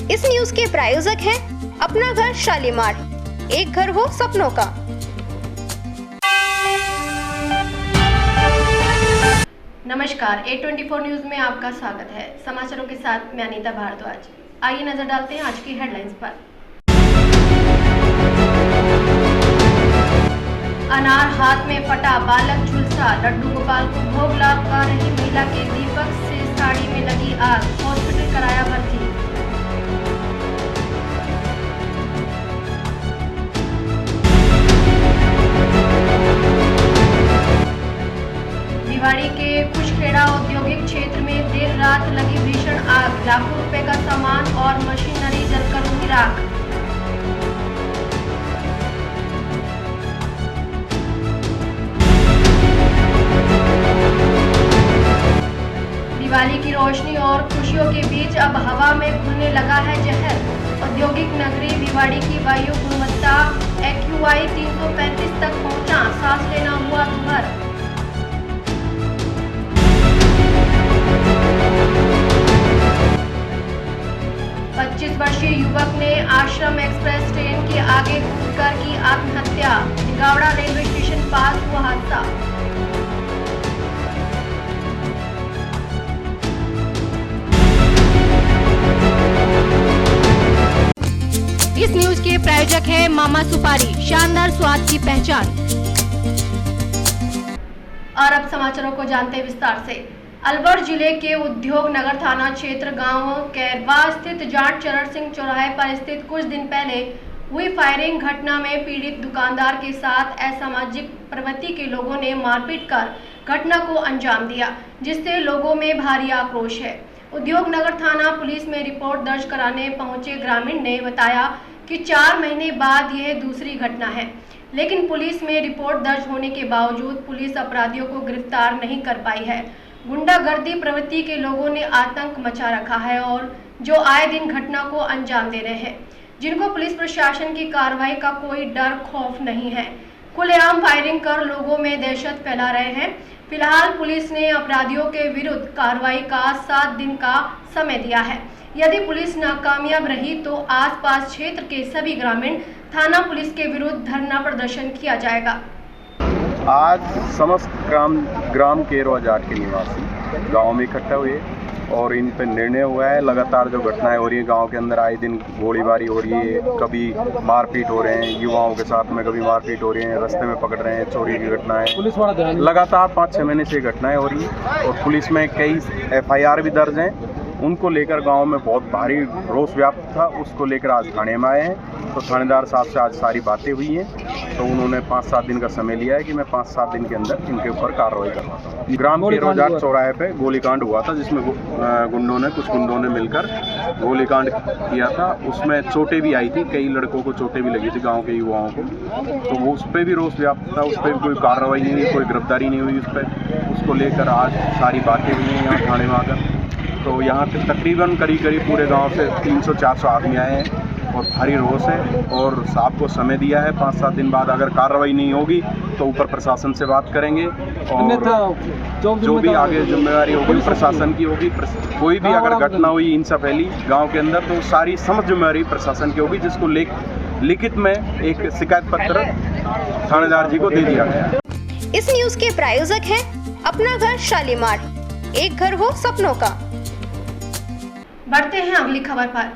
इस न्यूज के प्रायोजक हैं अपना घर शालीमार, एक घर हो सपनों का। नमस्कार, A24 न्यूज में आपका स्वागत है। समाचारों के साथ मैं अनीता भारद्वाज। आइए नजर डालते हैं आज की हेडलाइंस पर। अनार हाथ में फटा, बालक झुलसा, लड्डू गोपाल को भोग लगा रही महिला के दीपक से साड़ी में लगी आग, हॉस्पिटल कराया भर्ती। भिवाड़ी के कुशखेड़ा औद्योगिक क्षेत्र में देर रात लगी भीषण आग, लाखों रुपए का सामान और मशीनरी जलकर हुई राख। दिवाली की रोशनी और खुशियों के बीच अब हवा में घुलने लगा है जहर। औद्योगिक नगरी भिवाड़ी की वायु गुणवत्ता AQI 335 तक पहुंचा, सांस लेना हुआ दुभर। वर्षीय युवक ने आश्रम एक्सप्रेस ट्रेन के आगे कूदकर की आत्महत्या, टिगावड़ा रेलवे स्टेशन पास हुआ हादसा। इस न्यूज के प्रायोजक है मामा सुपारी, शानदार स्वाद की पहचान। और अब समाचारों को जानते हैं विस्तार से। अलवर जिले के उद्योग नगर थाना क्षेत्र गांव कैरवा स्थित जाट चरण सिंह चौराहे पर स्थित कुछ दिन पहले हुई फायरिंग घटना में पीड़ित दुकानदार के साथ असामाजिक प्रवृत्ति के लोगों ने मारपीट कर घटना को अंजाम दिया, जिससे लोगों में भारी आक्रोश है। उद्योग नगर थाना पुलिस में रिपोर्ट दर्ज कराने पहुंचे ग्रामीण ने बताया कि 4 महीने बाद यह दूसरी घटना है, लेकिन पुलिस में रिपोर्ट दर्ज होने के बावजूद पुलिस अपराधियों को गिरफ्तार नहीं कर पाई है। गुंडागर्दी प्रवृत्ति के लोगों ने आतंक मचा रखा है और जो आए दिन घटना को अंजाम दे रहे हैं, जिनको पुलिस प्रशासन की कार्रवाई का कोई डर खौफ नहीं है। खुलेआम फायरिंग कर लोगों में दहशत फैला रहे हैं। फिलहाल पुलिस ने अपराधियों के विरुद्ध कार्रवाई का 7 दिन का समय दिया है। यदि पुलिस नाकामयाब रही तो आसपास क्षेत्र के सभी ग्रामीण थाना पुलिस के विरुद्ध धरना प्रदर्शन किया जाएगा। आज समस्त ग्राम केरवा जाट के निवासी गांव में इकट्ठा हुए और इन पर निर्णय हुआ है। लगातार जो घटनाएं हो रही है गांव के अंदर, आए दिन गोलीबारी हो रही है, कभी मारपीट हो रहे हैं युवाओं के साथ में, कभी मारपीट हो रही है, रास्ते में पकड़ रहे हैं, चोरी की घटनाएं लगातार 5-6 महीने से घटनाएं हो रही है और पुलिस में कई FIR भी दर्ज हैं। उनको लेकर गांव में बहुत भारी रोष व्याप्त था, उसको लेकर आज थाने में आए हैं। तो थानेदार साहब से आज सारी बातें हुई हैं, तो उन्होंने 5-7 दिन का समय लिया है कि मैं 5-7 दिन के अंदर इनके ऊपर कार्रवाई करवाता हूँ। ग्राम के रोजाट चौराहे पे गोलीकांड हुआ था, जिसमें कुछ गुंडों ने मिलकर गोलीकांड किया था। उसमें चोटें भी आई थी, कई लड़कों को चोटें भी लगी थी, गाँव के युवाओं को। तो वो उस पर भी रोष व्याप्त था, उस पर भी कोई कार्रवाई नहीं हुई, कोई गिरफ्तारी नहीं हुई उस पर। उसको लेकर आज सारी बातें हुई हैं यहाँ थाने में आकर। तो यहाँ पे तकरीबन करीब पूरे गांव से 300-400 आदमी आए हैं और भारी रोष है और साहब को समय दिया है 5-7 दिन बाद अगर कार्रवाई नहीं होगी तो ऊपर प्रशासन से बात करेंगे और जो भी आगे जिम्मेदारी होगी प्रशासन की होगी। कोई भी अगर घटना हुई हिंसा फैली गांव के अंदर तो सारी समझ जिम्मेदारी प्रशासन की होगी, जिसको लिखित में एक शिकायत पत्र थानेदार जी को दे दिया गया। इस न्यूज के प्रायोजक हैं अपना घर शालीमार, एक घर हो सपनों का। बढ़ते हैं अगली खबर पर।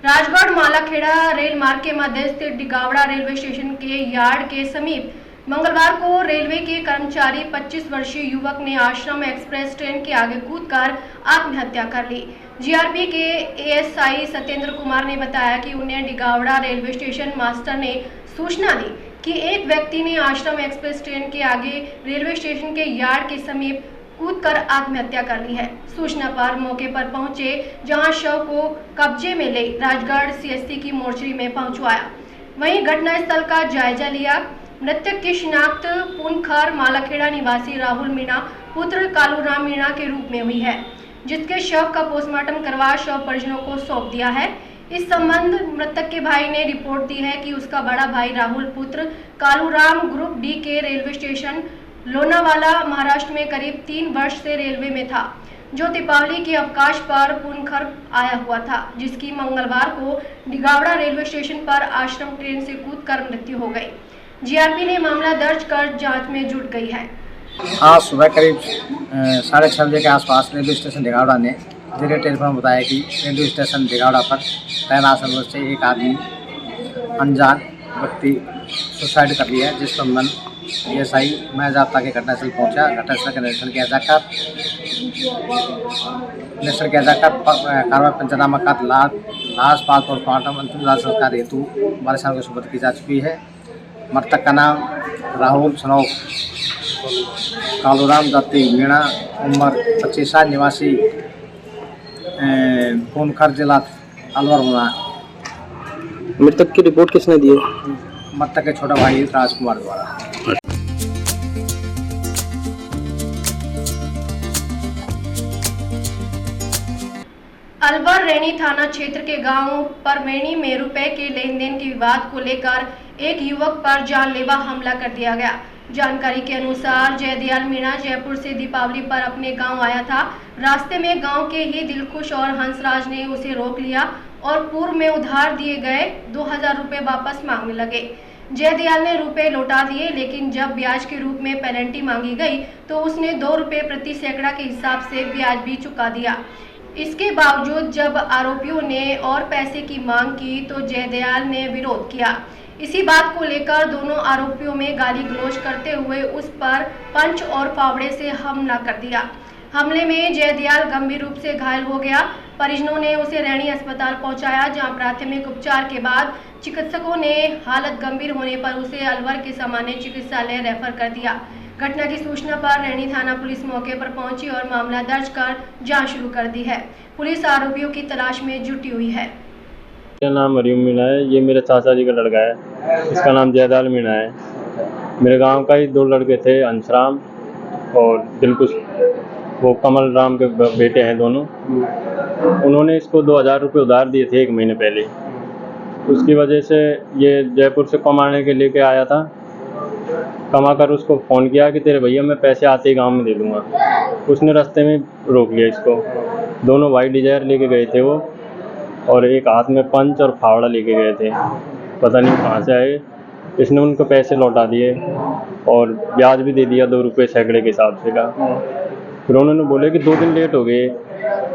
राजगढ़ मालाखेड़ा रेल मार्ग के मध्य स्थित टिगावड़ा रेलवे स्टेशन के यार्ड के समीप मंगलवार को रेलवे के कर्मचारी 25 वर्षीय युवक ने आश्रम एक्सप्रेस ट्रेन के आगे कूदकर आत्महत्या कर ली। GRP के ASI सत्येंद्र कुमार ने बताया कि उन्हें टिगावड़ा रेलवे स्टेशन मास्टर ने सूचना दी कि एक व्यक्ति ने आश्रम एक्सप्रेस ट्रेन के आगे रेलवे स्टेशन के यार्ड के समीप कूदकर आत्महत्या कर ली है। सूचना पर मौके पर पहुंचे, जहां शव को कब्जे में ले राजगढ़ CSC की मोर्चरी में पहुंचवाया। वहीं घटनास्थल का जायजा लिया। मृतक की शिनाख्त पुनखर मालाखेड़ा निवासी राहुल मीणा पुत्र कालूराम मीणा के रूप में हुई है, जिसके शव का पोस्टमार्टम करवा शव परिजनों को सौंप दिया है। इस संबंध मृतक के भाई ने रिपोर्ट दी है कि उसका बड़ा भाई राहुल पुत्र कालूराम ग्रुप D के रेलवे स्टेशन लोनावाला महाराष्ट्र में करीब 3 वर्ष से रेलवे में था। जो दीपावली के अवकाश पर पुनखर आया हुआ था, जिसकी मंगलवार को डिगावड़ा रेलवे स्टेशन पर आश्रम ट्रेन से कूदकर मृत्यु हो गई। जीआरपी ने मामला दर्ज कर जांच में जुट गई है। आज सुबह करीब 6:30 बजे के आसपास रेलवे स्टेशन डिगावड़ा ने मुझे टेलीफोन में बताया कि रेलवे स्टेशन डिगावड़ा पर तैनात सर्वर से एक आदमी अनजान व्यक्ति सुसाइड कर लिया है, जिस पर मन एएसआई मैं जाब्ता के घटनास्थल पहुंचा। घटनास्थल का निरीक्षण किया जाकर कार्रवाई पंचनामा कर लाश पाल पोस्टमार्टम अंतिम लाश संस्कार हेतु वारिसां को सुपुर्द की जा चुकी है। मृतक का नाम राहुल सनोक कालूराम दत्ती मीणा, उम्र 25 साल, निवासी पूनखर जिला अलवर होना। मृतक की रिपोर्ट किसने दी है? मृतक के छोटा भाई राजकुमार द्वारा। अलवर रैनी थाना क्षेत्र के गांव परमेणी में रुपए के लेन देन के विवाद को लेकर एक युवक पर जानलेवा हमला कर दिया गया। जानकारी के अनुसार जयदयाल मीणा जयपुर से दीपावली पर अपने गांव आया था। रास्ते में गांव के ही दिलखुश और हंसराज ने उसे रोक लिया और पूर्व में उधार दिए गए 2000 रुपए वापस मांगने लगे। जयदयाल ने रुपए लौटा दिए, लेकिन जब ब्याज के रूप में पेनल्टी मांगी गई तो उसने 2 रुपए प्रति सैकड़ा के हिसाब से ब्याज भी चुका दिया। इसके बावजूद जब आरोपियों ने और पैसे की मांग की तो जयदयाल ने विरोध किया। इसी बात को लेकर दोनों आरोपियों में गाली गलौज करते हुए उस पर पंच और फावड़े से हमला कर दिया। हमले में जयदयाल गंभीर रूप से घायल हो गया। परिजनों ने उसे रैनी अस्पताल पहुंचाया, जहां प्राथमिक उपचार के बाद चिकित्सकों ने हालत गंभीर होने पर उसे अलवर के सामान्य चिकित्सालय रेफर कर दिया। घटना की सूचना पर रैनी थाना पुलिस मौके पर पहुंची और मामला दर्ज कर जांच शुरू कर दी है। पुलिस आरोपियों की तलाश में जुटी हुई है। मेरा नाम हरिओम मीणा है, ये मेरे चाचा जी का लड़का है, इसका नाम जयदयाल मीणा है। मेरे गांव का ही 2 लड़के थे, अंशराम और दिलकुश, वो कमल राम के बेटे हैं दोनों। उन्होंने इसको 2000 रुपये उधार दिए थे 1 महीने पहले। उसकी वजह से ये जयपुर से कमाने के लेके आया था। कमा कर उसको फ़ोन किया कि तेरे भैया मैं पैसे आते ही गांव में दे दूँगा। उसने रास्ते में रोक लिया इसको। दोनों वाइट डिजायर लेके गए थे वो, और एक हाथ में पंच और फावड़ा लेके गए थे, पता नहीं कहाँ से आए। इसने उनको पैसे लौटा दिए और ब्याज भी दे दिया 2 रुपये सैकड़े के हिसाब से का। फिर उन्होंने बोले कि 2 दिन लेट हो गए,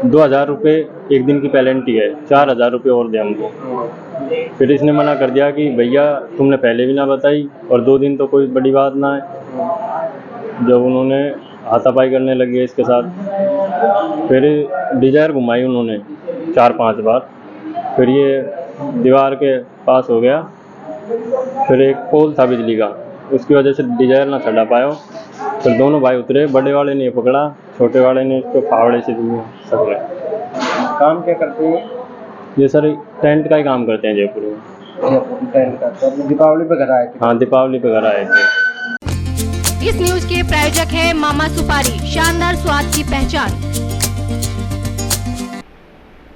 2000 रुपये 1 दिन की पेनल्टी है, 4000 रुपये और दे हमको। फिर इसने मना कर दिया कि भैया तुमने पहले भी ना बताई और 2 दिन तो कोई बड़ी बात ना है। जब उन्होंने हाथापाई करने लगे इसके साथ, फिर डिजायर घुमाई उन्होंने 4-5 बार। फिर ये दीवार के पास हो गया। फिर एक पोल था बिजली का, उसकी वजह से डिजायर ना चढ़ा पाया। फिर दोनों भाई उतरे, बड़े वाले ने पकड़ा, छोटे वाले ने इसको फावड़े से सकड़ा। काम क्या करते हैं? ये सर टेंट का ही काम करते हैं जयपुर में। टेंट का। तो दीपावली पे घर आए थे? हाँ, दीपावली पे घर आए थे। इस न्यूज के प्रायोजक है मामा सुपारी, शानदार स्वाद की पहचान।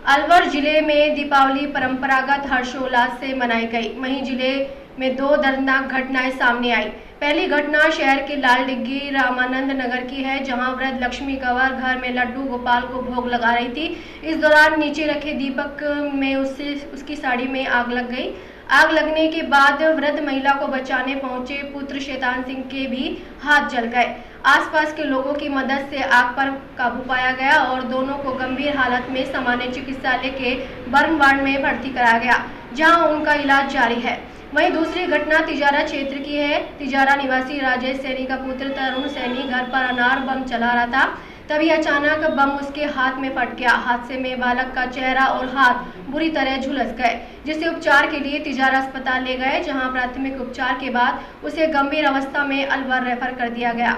अलवर जिले में दीपावली परंपरागत हर्षोल्लास से मनाई गई। वहीं जिले में 2 दर्दनाक घटनाएं सामने आई। पहली घटना शहर के लाल डिग्गी रामानंद नगर की है, जहां वृद्ध लक्ष्मी कंवर घर में लड्डू गोपाल को भोग लगा रही थी। इस दौरान नीचे रखे दीपक में उसकी साड़ी में आग लग गई। आग लगने के बाद वृद्ध महिला को बचाने पहुंचे पुत्र शैतान सिंह के भी हाथ जल गए। आसपास के लोगों की मदद से आग पर काबू पाया गया और दोनों को गंभीर हालत में सामान्य चिकित्सालय के बर्न वार्ड में भर्ती कराया गया, जहां उनका इलाज जारी है। वहीं दूसरी घटना तिजारा क्षेत्र की है। तिजारा निवासी राजेश सैनी का पुत्र तरुण सैनी घर पर अनार बम चला रहा था, तभी अचानक बम उसके हाथ में फट गया। हादसे में बालक का चेहरा और हाथ बुरी तरह झुलस गए, जिसे उपचार के लिए तिजारा अस्पताल ले गए, जहां प्राथमिक उपचार के बाद उसे गंभीर अवस्था में अलवर रेफर कर दिया गया।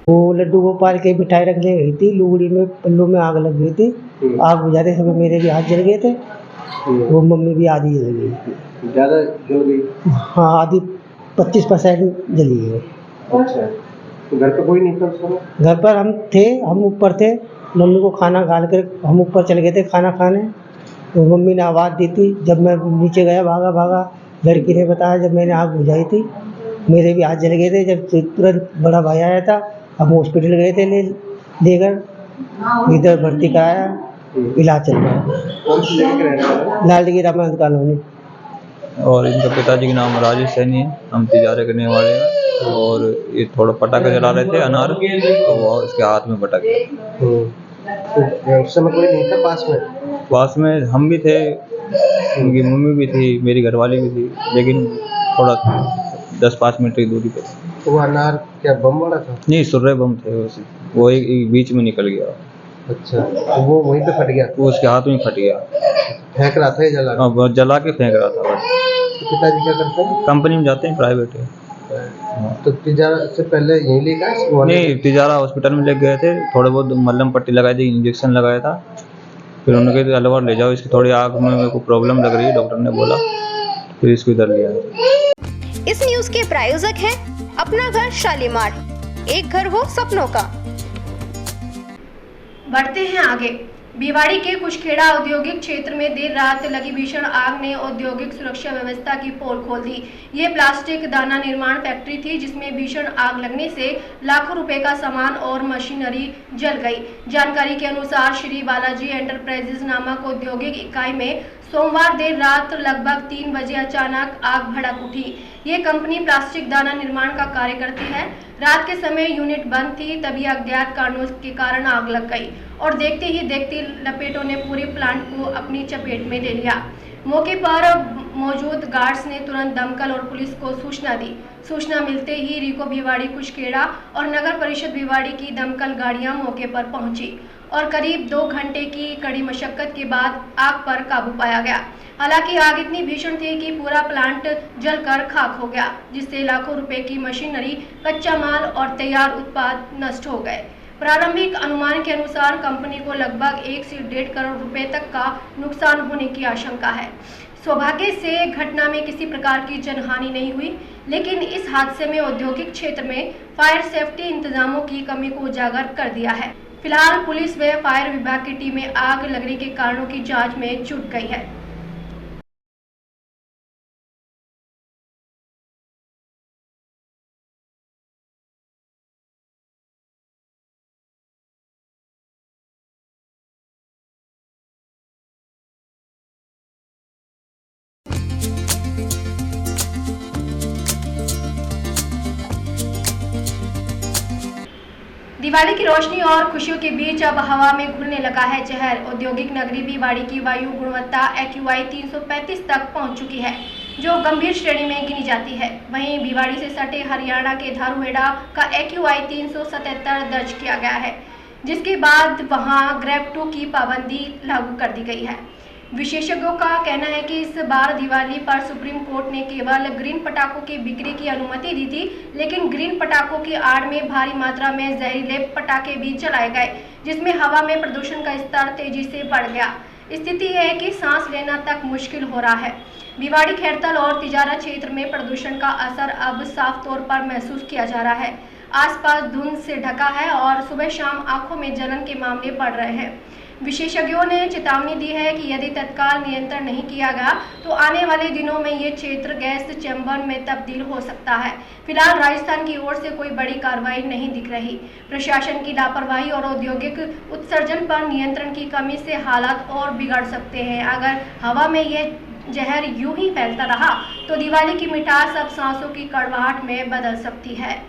वो लड्डू गोपाल के मिठाई रखने गई थी, लुगड़ी में पल्लू में आग लग गई थी। आग बुझाते समय मेरे भी हाथ जल गए थे, वो मम्मी भी आधी जल गई। ज़्यादा जल गई? हाँ, आधी 25% जली है। अच्छा, तो घर पे कोई नहीं था उस समय? घर पर हम ऊपर थे, मम्मी को खाना खा कर हम ऊपर चले गए थे खाना खाने। तो मम्मी ने आवाज़ दी थी, जब मैं नीचे गया भागा, लड़की ने बताया जब मैंने आग बुझाई थी मेरे भी हाथ जल गए थे। जब तुरंत बड़ा भाई आया था, हम हॉस्पिटल गए थे लेकर, इधर भर्ती कराया, इलाज चल रहा है। कौन सी जगह के रहने वाले हैं? लालडीगी रामानंद कॉलोनी। और इनके पिताजी का नाम राजेश सैनी है, हम तिजारे करने वाले हैं। और ये थोड़ा पटाखे जला रहे थे अनार, तो वो इसके हाथ में पटक गया। तो उस समय कोई नहीं था पास में हम भी थे, उनकी मम्मी भी थी, मेरी घरवाली भी थी, लेकिन थोड़ा 10-5 मिनट की दूरी पे। तो वो अनार क्या बम वाला था? नहीं, सुर्रे बम थे वैसे, वो एक बीच में निकल गया। अच्छा, तो वो वहीं पे फट गया? वो उसके हाथ में फट गया। फेंक रहा था या जला? हाँ, वो जला के फेंक रहा था बस। तो पिताजी क्या करते हैं? कंपनी में जाते हैं, प्राइवेट है। तो तिजारा से पहले यहीं ले गए? नहीं, तिजारा हॉस्पिटल में ले गए थे, थोड़े बहुत मलहम पट्टी लगाई थी, इंजेक्शन लगाया था। फिर उन्होंने कहा अलवर ले जाओ, इसकी थोड़ी आँख में मेरे को प्रॉब्लम लग रही है, डॉक्टर ने बोला। फिर इसको इधर लिया। इस न्यूज के प्रायोजक हैं अपना घर शालीमार, एक घर हो सपनों का। बढ़ते हैं आगे। भिवाड़ी के कुशखेड़ा औद्योगिक क्षेत्र में देर रात लगी भीषण आग ने औद्योगिक सुरक्षा व्यवस्था की पोल खोल दी। ये प्लास्टिक दाना निर्माण फैक्ट्री थी, जिसमें भीषण आग लगने से लाखों रुपए का सामान और मशीनरी जल गई। जानकारी के अनुसार श्री बालाजी एंटरप्राइजेज नामक औद्योगिक इकाई में सोमवार देर रात लगभग 3 बजे अचानक आग भड़क उठी। ये कंपनी प्लास्टिक दाना निर्माण का कार्य करती है। रात के समय यूनिट बंद थी, तभी अज्ञात कारणों के कारण आग लग गई और देखते ही देखते लपेटों ने पूरे प्लांट को अपनी चपेट में ले लिया। मौके पर मौजूद गार्ड्स ने तुरंत दमकल और पुलिस को सूचना दी। सूचना मिलते ही रिको भिवाड़ी कुशखेड़ा और नगर परिषद भिवाड़ी की दमकल गाड़ियां मौके पर पहुंची और करीब 2 घंटे की कड़ी मशक्कत के बाद आग पर काबू पाया गया। हालांकि आग इतनी भीषण थी कि पूरा प्लांट जलकर खाक हो गया, जिससे लाखों रुपए की मशीनरी, कच्चा माल और तैयार उत्पाद नष्ट हो गए। प्रारंभिक अनुमान के अनुसार कंपनी को लगभग 1 से 1.5 करोड़ रुपए तक का नुकसान होने की आशंका है। सौभाग्य से घटना में किसी प्रकार की जनहानि नहीं हुई, लेकिन इस हादसे में औद्योगिक क्षेत्र में फायर सेफ्टी इंतजामों की कमी को उजागर कर दिया है। फिलहाल पुलिस व फायर विभाग की टीमें आग लगने के कारणों की जांच में जुट गई है। दिवाली की रोशनी और खुशियों के बीच अब हवा में घुलने लगा है जहर। औद्योगिक नगरी भिवाड़ी की वायु गुणवत्ता AQI 335 तक पहुंच चुकी है, जो गंभीर श्रेणी में गिनी जाती है। वहीं भिवाड़ी से सटे हरियाणा के धारूहेड़ा का AQI 377 दर्ज किया गया है, जिसके बाद वहां ग्रेड 2 की पाबंदी लागू कर दी गई है। विशेषज्ञों का कहना है कि इस बार दिवाली पर सुप्रीम कोर्ट ने केवल ग्रीन पटाखों की बिक्री की अनुमति दी थी, लेकिन ग्रीन पटाखों की आड़ में भारी मात्रा में जहरीले पटाखे भी चलाए गए, जिसमें हवा में प्रदूषण का स्तर तेजी से बढ़ गया। स्थिति है कि सांस लेना तक मुश्किल हो रहा है। भिवाड़ी, खैरतल और तिजारा क्षेत्र में प्रदूषण का असर अब साफ तौर पर महसूस किया जा रहा है। आसपास धुंध से ढका है और सुबह शाम आंखों में जलन के मामले बढ़ रहे हैं। विशेषज्ञों ने चेतावनी दी है कि यदि तत्काल नियंत्रण नहीं किया गया तो आने वाले दिनों में ये क्षेत्र गैस चैम्बर में तब्दील हो सकता है। फिलहाल राजस्थान की ओर से कोई बड़ी कार्रवाई नहीं दिख रही। प्रशासन की लापरवाही और औद्योगिक उत्सर्जन पर नियंत्रण की कमी से हालात और बिगड़ सकते हैं। अगर हवा में ये जहर यूं ही फैलता रहा तो दिवाली की मिठास अब सांसों की कड़वाहट में बदल सकती है।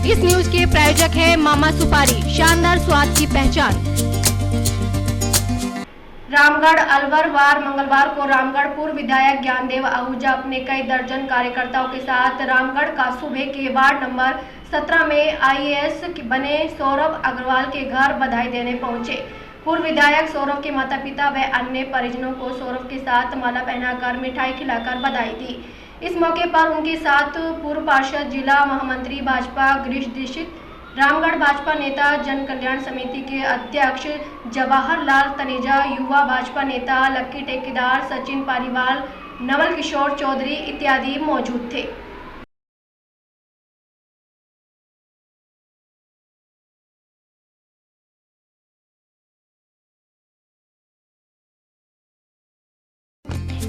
इस न्यूज के प्रायोजक है मामा सुपारी, शानदार स्वाद की पहचान। रामगढ़ अलवर वार मंगलवार को रामगढ़ पूर्व विधायक ज्ञानदेव आहूजा अपने कई दर्जन कार्यकर्ताओं के साथ रामगढ़ कासूबे के वार्ड नंबर 17 में IAS बने सौरभ अग्रवाल के घर बधाई देने पहुंचे। पूर्व विधायक सौरभ के माता पिता व अन्य परिजनों को सौरभ के साथ माला पहनाकर मिठाई खिलाकर बधाई दी। इस मौके पर उनके साथ पूर्व पार्षद, जिला महामंत्री भाजपा गिरीश दीक्षित, रामगढ़ भाजपा नेता जन कल्याण समिति के अध्यक्ष जवाहरलाल तनेजा, युवा भाजपा नेता लक्की ठेकेदार, सचिन पालीवाल, नवल किशोर चौधरी इत्यादि मौजूद थे।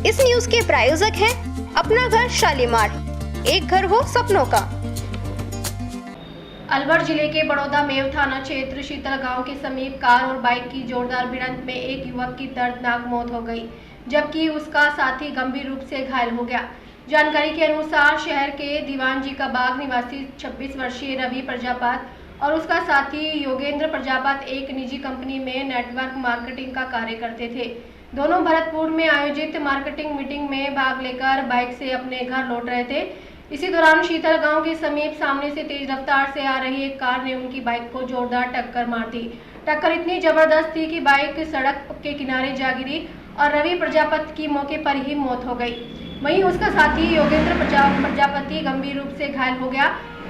इस न्यूज के प्रायोजक हैं अपना घर शालीमार, एक घर हो सपनों का। अलवर जिले के बड़ौदा मेव थाना क्षेत्र शीतल गांव के समीप कार और बाइक की जोरदार भिड़ंत में एक युवक की दर्दनाक मौत हो गई, जबकि उसका साथी गंभीर रूप से घायल हो गया। जानकारी के अनुसार शहर के दीवान जी का बाग निवासी 26 वर्षीय रवि प्रजापत और उसका साथी योगेंद्र प्रजापत एक निजी कंपनी में नेटवर्क मार्केटिंग का कार्य करते थे। दोनों भरतपुर में आयोजित मार्केटिंग मीटिंग में भाग लेकर बाइक से अपने घर लौट रहे थे। इसी दौरान शीतल गांव के समीप सामने से तेज रफ्तार से आ रही एक कार ने उनकी बाइक को जोरदार टक्कर मार दी। टक्कर इतनी जबरदस्त थी कि बाइक सड़क के किनारे जा गिरी और रवि प्रजापति की मौके पर ही मौत हो गई। वहीं उसका साथी योगेंद्र प्रजापति गंभीर रूप से घायल हो गया।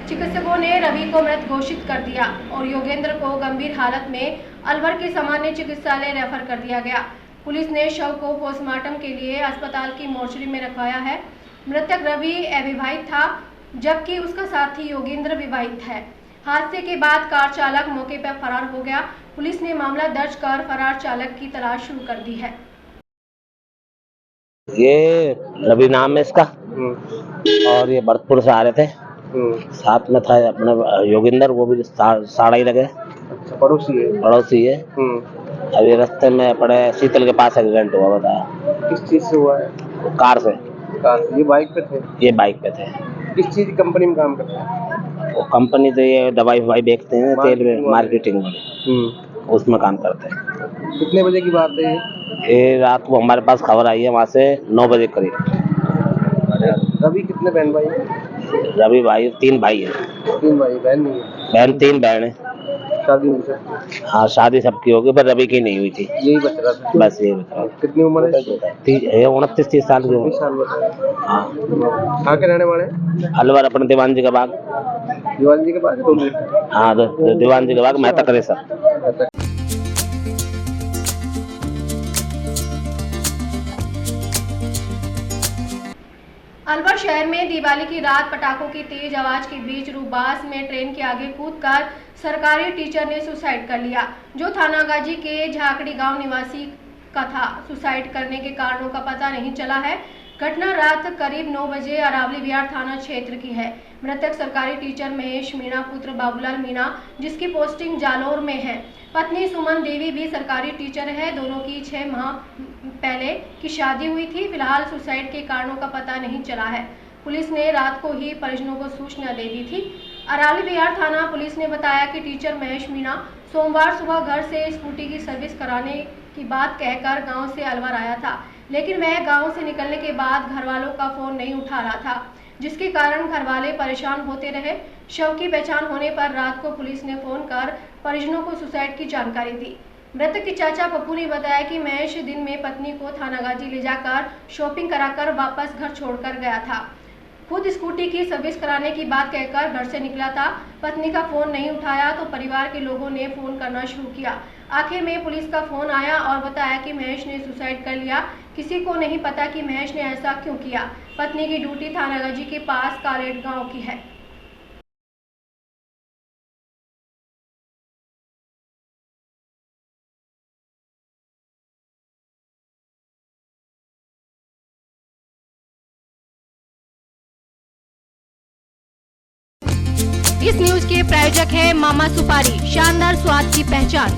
चिकित्सकों ने रवि को मृत घोषित कर दिया और योगेंद्र को गंभीर हालत में अलवर के सामान्य चिकित्सालय रेफर कर दिया गया। पुलिस ने शव को पोस्टमार्टम के लिए अस्पताल की मोर्चरी में रखवाया है। मृतक रवि अविवाहित था, जबकि उसका साथी योगेंद्र विवाहित है। हादसे के बाद कार चालक मौके पर फरार हो गया। पुलिस ने मामला दर्ज कर फरार चालक की तलाश शुरू कर दी है। ये रवि नाम है इसका और ये भरतपुर से आ रहे थे। साथ में था अपना योगेंद्र, वो भी साड़ा ही लगे। अच्छा, पड़ोसी है। अभी रास्ते में पड़े शीतल के पास एक्सीडेंट हुआ बताया। किस चीज से हुआ है? कार से। ये बाइक पे थे? ये बाइक पे थे। किस चीज की कंपनी में काम करते हैं? वो कंपनी तो ये दवाई ववाई बेचते हैं, तेल में मार्केटिंग में, उसमें काम करते हैं। कितने बजे की बात है ये रात को हमारे पास खबर आई है वहाँ से 9 बजे करीब। रवि कितने बहन भाई हैं? रवि भाई 3 भाई है। 3 भाई, बहन नहीं है? बहन 3 बहन है। शादी हुई सबकी? हाँ, शादी सबकी होगी पर रवि की नहीं हुई थी। यही बच रहा था? बस यही बता। कितनी उम्र है? 29-30 साल की उम्र। साल बताया। हाँ। कहाँ के रहने वाले हैं? अलवर, अपने दीवान जी का बाग। दीवान जी के पास? हाँ, दीवान जी का बाग मेहता करे सर। अलवर शहर में दिवाली की रात पटाखों की तेज आवाज के बीच रूबास में ट्रेन के आगे कूदकर सरकारी टीचर ने सुसाइड कर लिया, जो थानागाजी के झाकड़ी गांव निवासी का था। सुसाइड करने के कारणों का पता नहीं चला है। घटना रात करीब 9 बजे अरावली विहार थाना क्षेत्र की है। मृतक सरकारी टीचर महेश मीणा पुत्र बाबूलाल मीणा, जिसकी पोस्टिंग जालोर में है। पत्नी सुमन देवी भी सरकारी टीचर है। दोनों की 6 माह पहले की शादी हुई थी। फिलहाल सुसाइड के कारणों का पता नहीं चला है। पुलिस ने रात को ही परिजनों को सूचना दे दी थी। अरावली विहार थाना पुलिस ने बताया कि टीचर महेश मीणा सोमवार सुबह घर से स्कूटी की सर्विस कराने की बात कहकर गांव से अलवर आया था, लेकिन वह गांव से निकलने के बाद घर वालों का फोन नहीं उठा रहा था, जिसके कारण घर वाले परेशान होते रहे। शव की पहचान होने पर रात को पुलिस ने फोन कर परिजनों को सुसाइड की जानकारी दी। मृतक के चाचा पप्पू ने बताया कि महेश दिन में पत्नी को थानागाजी ले जाकर शॉपिंग कराकर वापस घर छोड़कर गया था। खुद स्कूटी की सर्विस कराने की बात कहकर घर से निकला था। पत्नी का फोन नहीं उठाया तो परिवार के लोगों ने फोन करना शुरू किया। आखिर में पुलिस का फोन आया और बताया कि महेश ने सुसाइड कर लिया। किसी को नहीं पता कि महेश ने ऐसा क्यों किया। पत्नी की ड्यूटी थानागाजी के पास कालेट गांव की है। इस न्यूज के प्रायोजक है मामा सुपारी, शानदार स्वाद की पहचान।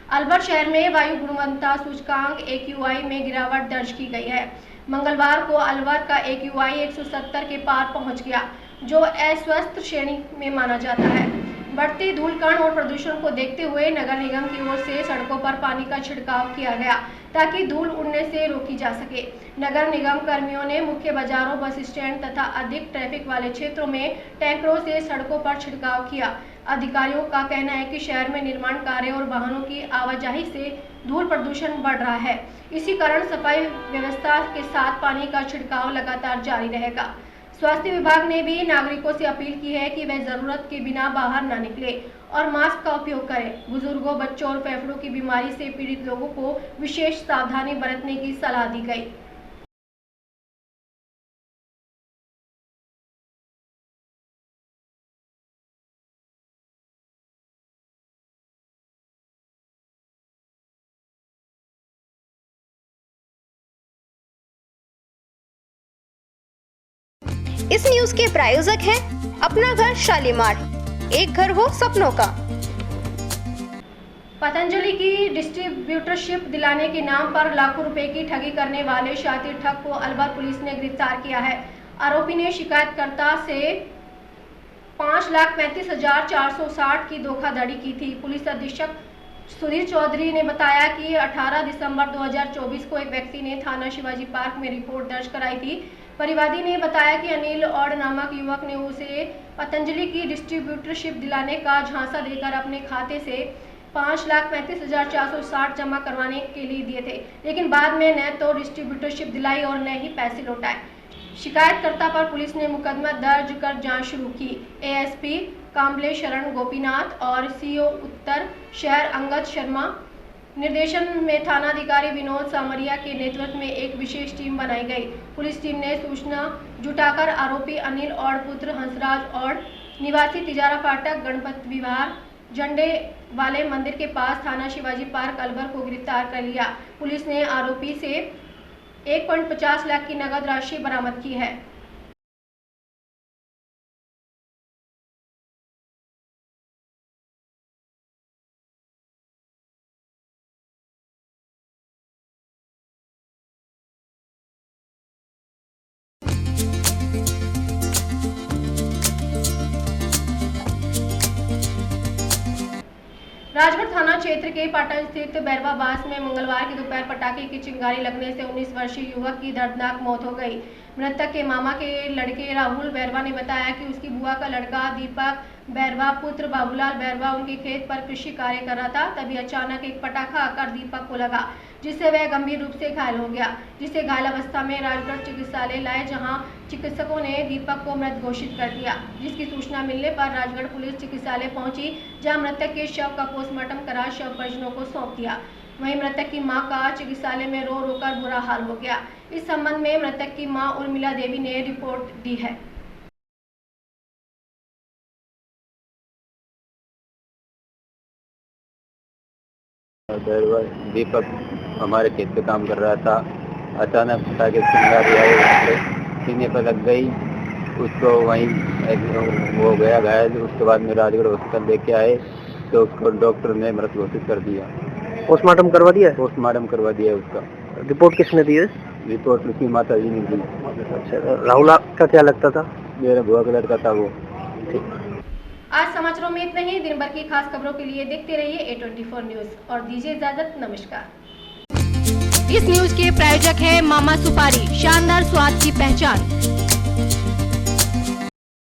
अलवर शहर में वायु गुणवत्ता सूचकांक AQI में गिरावट दर्ज की गई है। मंगलवार को अलवर का AQI 170 के पार पहुंच गया, जो अस्वस्थ श्रेणी में माना जाता है। बढ़ते धूल कण और प्रदूषण को देखते हुए नगर निगम की ओर से सड़कों पर पानी का छिड़काव किया गया, ताकि धूल उड़ने से रोकी जा सके। नगर निगम कर्मियों ने मुख्य बाजारों, बस स्टैंड तथा अधिक ट्रैफिक वाले क्षेत्रों में टैंकरों से सड़कों पर छिड़काव किया। अधिकारियों का कहना है कि शहर में निर्माण कार्य और वाहनों की आवाजाही से धूल प्रदूषण बढ़ रहा है। इसी कारण सफाई व्यवस्था के साथ पानी का छिड़काव लगातार जारी रहेगा। स्वास्थ्य विभाग ने भी नागरिकों से अपील की है कि वे जरूरत के बिना बाहर न निकले और मास्क का उपयोग करें। बुजुर्गों, बच्चों और फेफड़ों की बीमारी से पीड़ित लोगों को विशेष सावधानी बरतने की सलाह दी गई। इस न्यूज के प्रायोजक हैं अपना घर शालीमार, एक घर हो सपनों का। पतंजलि की डिस्ट्रीब्यूटरशिप दिलाने के नाम पर लाखों रुपए की ठगी करने वाले शातिर ठग को अलवर पुलिस ने गिरफ्तार किया है। आरोपी ने शिकायतकर्ता से 5,35,460 की धोखाधड़ी की थी। पुलिस अधीक्षक सुधीर चौधरी ने बताया कि 18 दिसंबर 2024 को एक व्यक्ति ने थाना शिवाजी पार्क में रिपोर्ट दर्ज कराई थी। परिवादी ने बताया कि अनिल और नामक युवक ने उसे पतंजलि की डिस्ट्रीब्यूटरशिप दिलाने का झांसा देकर अपने खाते से 5,35,460 जमा करवाने के लिए दिए थे, लेकिन बाद में न तो डिस्ट्रीब्यूटरशिप दिलाई और न ही पैसे लौटाए। शिकायतकर्ता पर पुलिस ने मुकदमा दर्ज कर जांच शुरू की। एएसपी काम्बले शरण गोपीनाथ और सीओ उत्तर शहर अंगद शर्मा निर्देशन में थानाधिकारी विनोद सामरिया के नेतृत्व में एक विशेष टीम बनाई गई। पुलिस टीम ने सूचना जुटाकर आरोपी अनिल और पुत्र हंसराज और निवासी तिजारा फाटक गणपति विहार झंडे वाले मंदिर के पास थाना शिवाजी पार्क अलवर को गिरफ्तार कर लिया। पुलिस ने आरोपी से 1.50 लाख की नगद राशि बरामद की है। राजगढ़ थाना क्षेत्र के पाटन स्थित बैरवाबास में मंगलवार की दोपहर पटाखे की चिंगारी लगने से 19 वर्षीय युवक की दर्दनाक मौत हो गई। मृतक के मामा के लड़के राहुल बैरवा ने बताया कि उसकी बुआ का लड़का दीपक बैरवा पुत्र बाबूलाल बैरवा उनके खेत पर कृषि कार्य कर रहा था। तभी अचानक एक पटाखा आकर दीपक को लगा, जिससे वह गंभीर रूप से घायल हो गया, जिसे घायल अवस्था में राजगढ़ चिकित्सालय लाए, जहां चिकित्सकों ने दीपक को मृत घोषित कर दिया। जिसकी सूचना मिलने पर राजगढ़ पुलिस चिकित्सालय पहुंची, जहां मृतक के शव का पोस्टमार्टम करा शव परिजनों को सौंप दिया। वहीं मृतक की मां का चिकित्सालय में रो रो कर बुरा हाल हो गया। इस संबंध में मृतक की मां उर्मिला देवी ने रिपोर्ट दी है। दीपक हमारे खेत पे काम कर रहा था। अचानक पटाखे चिंगारी आई, सीने पर लग गई, उसको वहीं वो गया घायल। उसके बाद में राजगढ़ हॉस्पिटल लेके आए तो उसको डॉक्टर ने मृत घोषित कर दिया। पोस्टमार्टम करवा दिया? पोस्टमार्टम करवा दिया उसका। रिपोर्ट किसने दी है? रिपोर्ट उसकी माता जी ने दी। अच्छा, राहुल का क्या लगता था? मेरा बुआ का लड़का था वो। आज समाचारों में इतना ही। दिन भर की खास खबरों के लिए देखते रहिए A24 न्यूज और दीजिए इजाजत। नमस्कार। इस न्यूज के प्रायोजक है मामा सुपारी, शानदार स्वाद की पहचान।